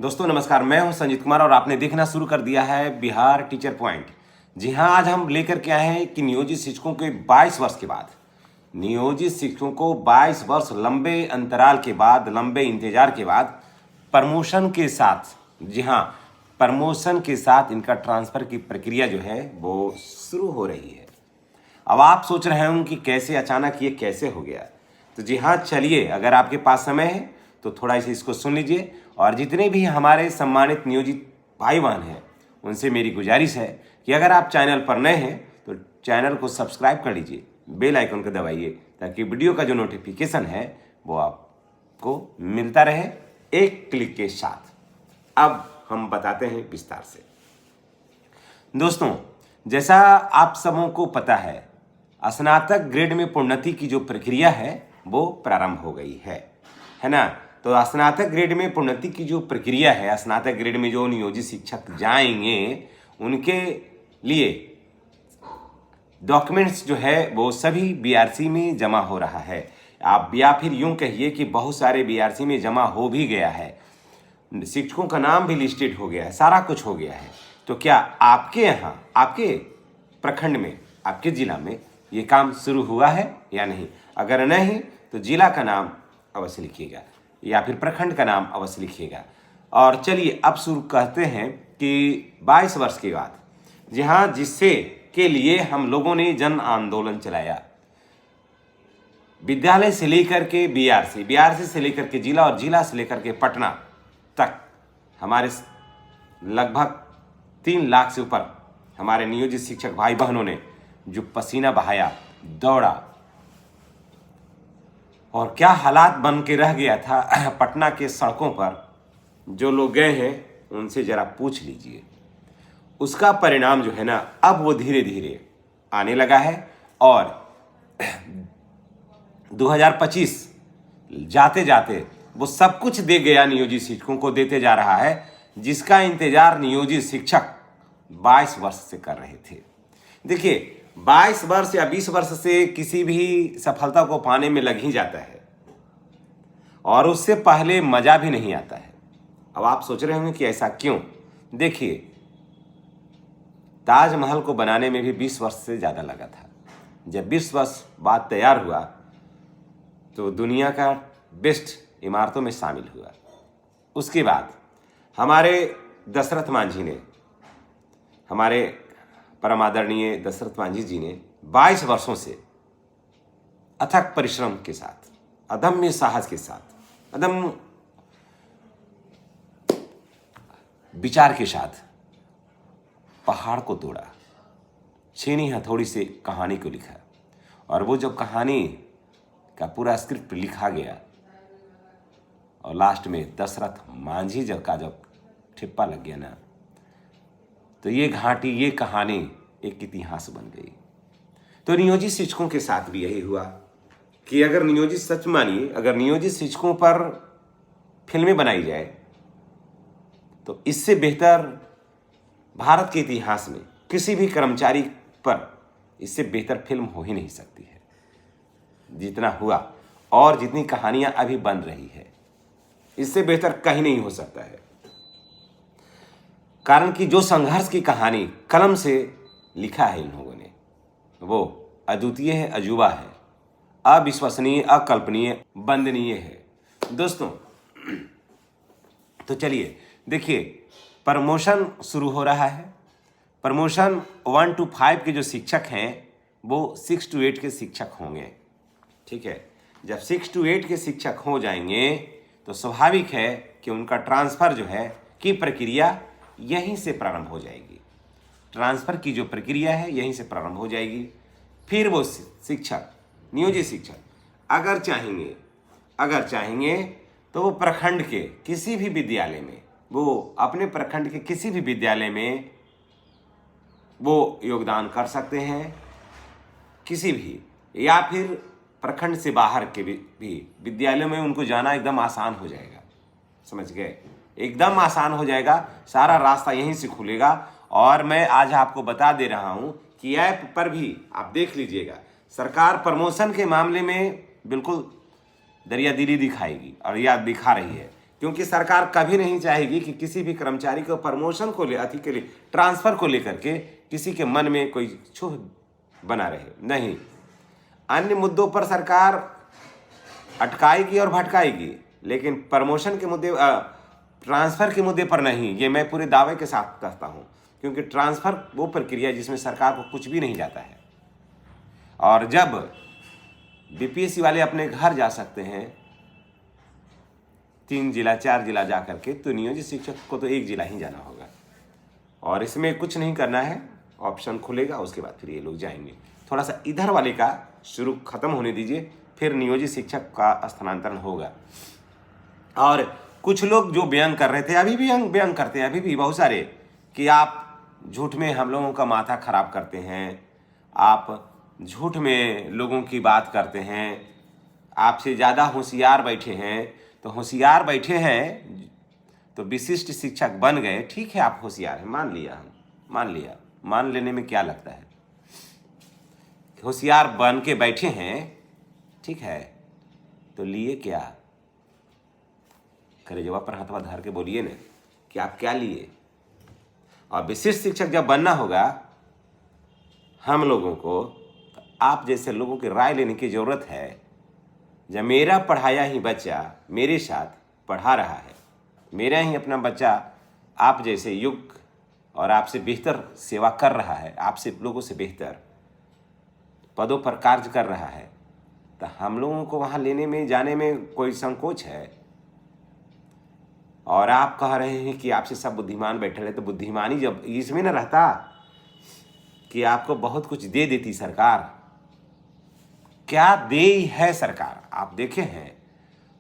दोस्तों नमस्कार, मैं हूं संजीत कुमार और आपने देखना शुरू कर दिया है बिहार टीचर पॉइंट। जी हां, आज हम लेकर के आए हैं कि नियोजित शिक्षकों के 22 वर्ष के बाद, नियोजित शिक्षकों को 22 वर्ष लंबे अंतराल के बाद, लंबे इंतजार के बाद प्रमोशन के साथ, जी हां, प्रमोशन के साथ इनका ट्रांसफर की प्रक्रिया जो है वो शुरू हो रही है। अब आप सोच रहे होंगे कि कैसे अचानक ये कैसे हो गया। तो जी हाँ, चलिए, अगर आपके पास समय है तो थोड़ा इसको सुन लीजिए। और जितने भी हमारे सम्मानित नियोजित भाई बहन हैं उनसे मेरी गुजारिश है कि अगर आप चैनल पर नए हैं तो चैनल को सब्सक्राइब कर लीजिए, बेल आइकन को दबाइए ताकि वीडियो का जो नोटिफिकेशन है वो आपको मिलता रहे एक क्लिक के साथ। अब हम बताते हैं विस्तार से। दोस्तों, जैसा आप सबों को पता है, स्नातक ग्रेड में प्रोन्नति की जो प्रक्रिया है वो प्रारंभ हो गई है ना। तो स्नातक ग्रेड में प्रोन्नति की जो प्रक्रिया है, स्नातक ग्रेड में जो नियोजित शिक्षक जाएंगे उनके लिए डॉक्यूमेंट्स जो है वो सभी बीआरसी में जमा हो रहा है। आप या फिर यूं कहिए कि बहुत सारे बीआरसी में जमा हो भी गया है, शिक्षकों का नाम भी लिस्टेड हो गया है, सारा कुछ हो गया है। तो क्या आपके यहाँ, आपके प्रखंड में, आपके जिला में ये काम शुरू हुआ है या नहीं? अगर नहीं तो जिला का नाम अवश्य लिखिएगा या फिर प्रखंड का नाम अवश्य लिखिएगा। और चलिए अब शुरू करते हैं कि 22 वर्ष के बाद, जी हाँ, जिससे के लिए हम लोगों ने जन आंदोलन चलाया, विद्यालय से लेकर के बीआरसी, बीआरसी से लेकर के जिला और जिला से लेकर के पटना तक हमारे लगभग 3 लाख से ऊपर हमारे नियोजित शिक्षक भाई बहनों ने जो पसीना बहाया, दौड़ा, और क्या हालात बन के रह गया था पटना के सड़कों पर। जो लोग गए हैं उनसे जरा पूछ लीजिए। उसका परिणाम जो है ना, अब वो धीरे धीरे आने लगा है। और 2025 जाते जाते वो सब कुछ दे गया, नियोजित शिक्षकों को देते जा रहा है, जिसका इंतजार नियोजित शिक्षक 22 वर्ष से कर रहे थे। देखिए, 22 वर्ष या 20 वर्ष से किसी भी सफलता को पाने में लग ही जाता है और उससे पहले मजा भी नहीं आता है। अब आप सोच रहे होंगे कि ऐसा क्यों? देखिए, ताजमहल को बनाने में भी 20 वर्ष से ज़्यादा लगा था। जब 20 वर्ष बाद तैयार हुआ तो दुनिया का बेस्ट इमारतों में शामिल हुआ। उसके बाद हमारे दशरथ मांझी ने, हमारे परमादरणीय दशरथ मांझी जी ने 22 वर्षों से अथक परिश्रम के साथ, अदम्य साहस के साथ, अदम्य विचार के साथ पहाड़ को तोड़ा, छीनी हथौड़ी से कहानी को लिखा। और वो जब कहानी का पूरा स्क्रिप्ट लिखा गया और लास्ट में दशरथ मांझी जब ठिप्पा लग गया ना, तो ये घाटी, ये कहानी एक इतिहास बन गई। तो नियोजित शिक्षकों के साथ भी यही हुआ कि अगर नियोजित, सच मानिए, अगर नियोजित शिक्षकों पर फिल्में बनाई जाए तो इससे बेहतर भारत के इतिहास में किसी भी कर्मचारी पर इससे बेहतर फिल्म हो ही नहीं सकती है जितना हुआ। और जितनी कहानियां अभी बन रही है, इससे बेहतर कहीं नहीं हो सकता है। कारण कि जो संघर्ष की कहानी कलम से लिखा है इन लोगों ने, वो अद्वितीय है, अजूबा है, अविश्वसनीय, अकल्पनीय, वंदनीय है। दोस्तों, तो चलिए देखिए, प्रमोशन शुरू हो रहा है। प्रमोशन 1 to 5 के जो शिक्षक हैं वो 6 to 8 के शिक्षक होंगे। ठीक है, जब 6 to 8 के शिक्षक हो जाएंगे तो स्वाभाविक है कि उनका ट्रांसफ़र जो है की प्रक्रिया यहीं से प्रारंभ हो जाएगी। ट्रांसफ़र की जो प्रक्रिया है यहीं से प्रारंभ हो जाएगी। फिर वो शिक्षक, नियोजित शिक्षक अगर चाहेंगे तो वो प्रखंड के किसी भी विद्यालय में, वो अपने प्रखंड के किसी भी विद्यालय में वो योगदान कर सकते हैं, किसी भी, या फिर प्रखंड से बाहर के भी विद्यालयों में उनको जाना एकदम आसान हो जाएगा। समझ गए? एकदम आसान हो जाएगा, सारा रास्ता यहीं से खुलेगा। और मैं आज आपको बता दे रहा हूं कि ऐप पर भी आप देख लीजिएगा, सरकार प्रमोशन के मामले में बिल्कुल दरियादिली दिखाएगी और या दिखा रही है क्योंकि सरकार कभी नहीं चाहेगी कि किसी भी कर्मचारी को प्रमोशन को के लिए ट्रांसफर को लेकर के किसी के मन में कोई क्षोभ बना रहे। नहीं, अन्य मुद्दों पर सरकार अटकाएगी और भटकाएगी, लेकिन प्रमोशन के मुद्दे ट्रांसफर के मुद्दे पर नहीं। ये मैं पूरे दावे के साथ कहता हूँ, क्योंकि ट्रांसफर वो प्रक्रिया है जिसमें सरकार को कुछ भी नहीं जाता है। और जब बीपीएससी वाले अपने घर जा सकते हैं 3 जिला 4 जिला जा करके, तो नियोजित शिक्षक को तो 1 जिला ही जाना होगा। और इसमें कुछ नहीं करना है, ऑप्शन खुलेगा, उसके बाद फिर ये लोग जाएंगे। थोड़ा सा इधर वाले का शुरू खत्म होने दीजिए, फिर नियोजित शिक्षक का स्थानांतरण होगा। और कुछ लोग जो बयान कर रहे थे, अभी भी बयान करते हैं, अभी भी बहुत सारे, कि आप झूठ में हम लोगों का माथा खराब करते हैं, आप झूठ में लोगों की बात करते हैं, आपसे ज़्यादा होशियार बैठे हैं। तो होशियार बैठे हैं तो विशिष्ट शिक्षक बन गए, ठीक है, आप होशियार हैं, मान लिया, हम मान लिया, मान लेने में क्या लगता है। होशियार बन के बैठे हैं, ठीक है, तो लिए क्या? करे जवाब पर हाथवा धर के बोलिए ना कि आप क्या लिए। और विशिष्ट शिक्षक जब बनना होगा हम लोगों को, तो आप जैसे लोगों की राय लेने की ज़रूरत है। जब मेरा पढ़ाया ही बच्चा मेरे साथ पढ़ा रहा है, मेरा ही अपना बच्चा आप जैसे युग और आपसे बेहतर सेवा कर रहा है, आपसे लोगों से बेहतर पदों पर कार्य कर रहा है, तो हम लोगों को वहाँ लेने में जाने में कोई संकोच है? और आप कह रहे हैं कि आपसे सब बुद्धिमान बैठे रहे, तो बुद्धिमानी जब इसमें न रहता कि आपको बहुत कुछ दे देती सरकार। क्या दे है सरकार? आप देखे हैं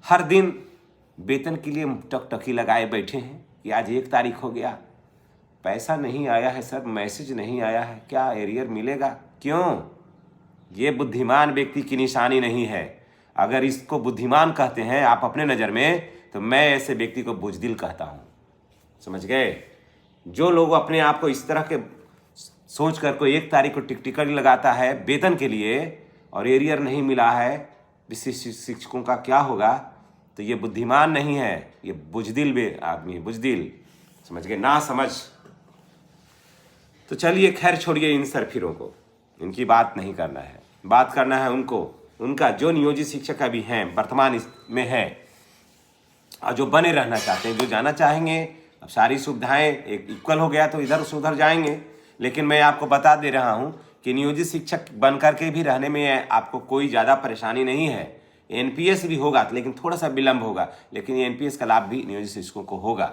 हर दिन वेतन के लिए टकटकी लगाए बैठे हैं कि आज 1 तारीख हो गया, पैसा नहीं आया है सर, मैसेज नहीं आया है, क्या एरियर मिलेगा? क्यों? ये बुद्धिमान व्यक्ति की निशानी नहीं है। अगर इसको बुद्धिमान कहते हैं आप अपने नज़र में, तो मैं ऐसे व्यक्ति को बुजदिल कहता हूँ। समझ गए? जो लोग अपने आप को इस तरह के सोच कर कोई 1 तारीख को टिकटिकट लगाता है वेतन के लिए और एरियर नहीं मिला है, विशिष्ट शिक्षकों का क्या होगा, तो ये बुद्धिमान नहीं है, ये बुजदिल आदमी है, बुजदिल। समझ गए? ना समझ। तो चलिए खैर छोड़िए इन सरफिरों को, इनकी बात नहीं करना है। बात करना है उनका जो नियोजित शिक्षक अभी हैं, वर्तमान में है, और जो बने रहना चाहते हैं, जो जाना चाहेंगे। अब सारी सुविधाएं एक इक्वल हो गया तो इधर से उधर जाएंगे। लेकिन मैं आपको बता दे रहा हूं कि नियोजित शिक्षक बन करके भी रहने में आपको कोई ज़्यादा परेशानी नहीं है। एनपीएस भी होगा, लेकिन थोड़ा सा विलम्ब होगा, लेकिन एनपीएस का लाभ भी नियोजित शिक्षकों को होगा।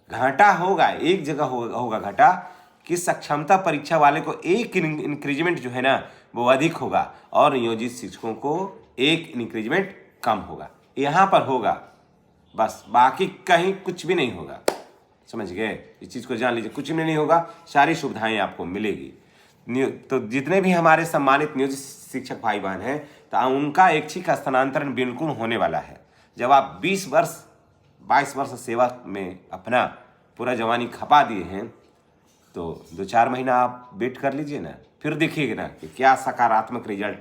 घाटा होगा, एक जगह होगा घाटा कि सक्षमता परीक्षा वाले को 1 इंक्रीजमेंट जो है ना वो अधिक होगा, और नियोजित शिक्षकों को 1 इंक्रीजमेंट कम होगा। यहाँ पर होगा बस, बाकी कहीं कुछ भी नहीं होगा। समझ गए? इस चीज़ को जान लीजिए, कुछ भी नहीं होगा, सारी सुविधाएं आपको मिलेगी। तो जितने भी हमारे सम्मानित नियोजित शिक्षक भाई बहन हैं, तो उनका ऐच्छिक स्थानांतरण बिल्कुल होने वाला है। जब आप 22 वर्ष सेवा में अपना पूरा जवानी खपा दिए हैं, तो 2-4 महीना आप वेट कर लीजिए ना, फिर देखिएगा ना कि क्या सकारात्मक रिजल्ट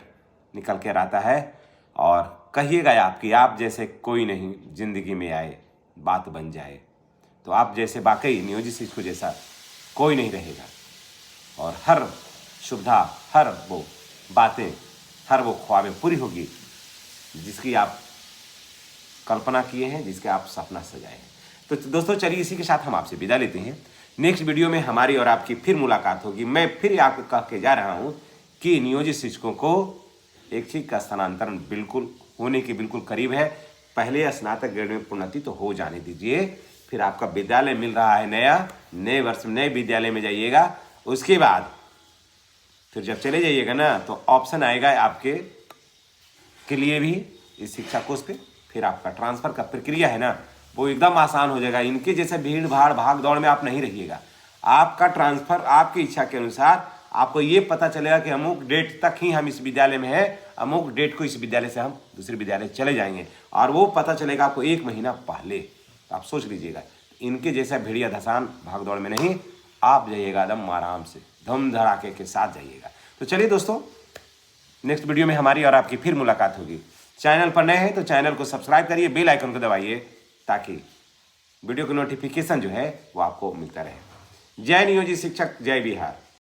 निकल कर आता है। और कहिएगा आप जैसे कोई नहीं जिंदगी में आए, बात बन जाए। तो आप जैसे वाकई नियोजित शिक्षक जैसा कोई नहीं रहेगा, और हर सुविधा, हर वो बातें, हर वो ख्वाबें पूरी होगी जिसकी आप कल्पना किए हैं, जिसके आप सपना सजाए हैं। तो दोस्तों चलिए इसी के साथ हम आपसे विदा लेते हैं। नेक्स्ट वीडियो में हमारी और आपकी फिर मुलाकात होगी। मैं फिर आपको कह के जा रहा हूँ कि नियोजित शिक्षकों को ऐच्छिक का स्थानांतरण बिल्कुल होने के बिल्कुल करीब है। पहले स्नातक ग्रेड में प्रोन्नति तो हो जाने दीजिए, फिर आपका विद्यालय मिल रहा है नया, नए वर्ष में नए विद्यालय में जाइएगा। उसके बाद फिर जब चले जाइएगा ना, तो ऑप्शन आएगा आपके के लिए भी इस शिक्षा कोर्स पे, फिर आपका ट्रांसफ़र का प्रक्रिया है ना वो एकदम आसान हो जाएगा। इनके जैसे भीड़ भाड़ भाग दौड़ में आप नहीं रहिएगा। आपका ट्रांसफ़र आपकी इच्छा के अनुसार आपको ये पता चलेगा कि अमुक डेट तक ही हम इस विद्यालय में हैं, अमुक डेट को इस विद्यालय से हम दूसरे विद्यालय चले जाएंगे, और वो पता चलेगा आपको 1 महीना पहले। तो आप सोच लीजिएगा, इनके जैसा भेड़िया धसान भाग दौड़ में नहीं, आप जाइएगा एकदम आराम से, धूम धड़ाके के साथ जाइएगा। तो चलिए दोस्तों, नेक्स्ट वीडियो में हमारी और आपकी फिर मुलाकात होगी। चैनल पर नए हैं तो चैनल को सब्सक्राइब करिए, बेल आइकन को दबाइए ताकि वीडियो का नोटिफिकेशन जो है वो आपको मिलता रहे। जय नियोजित शिक्षक, जय बिहार।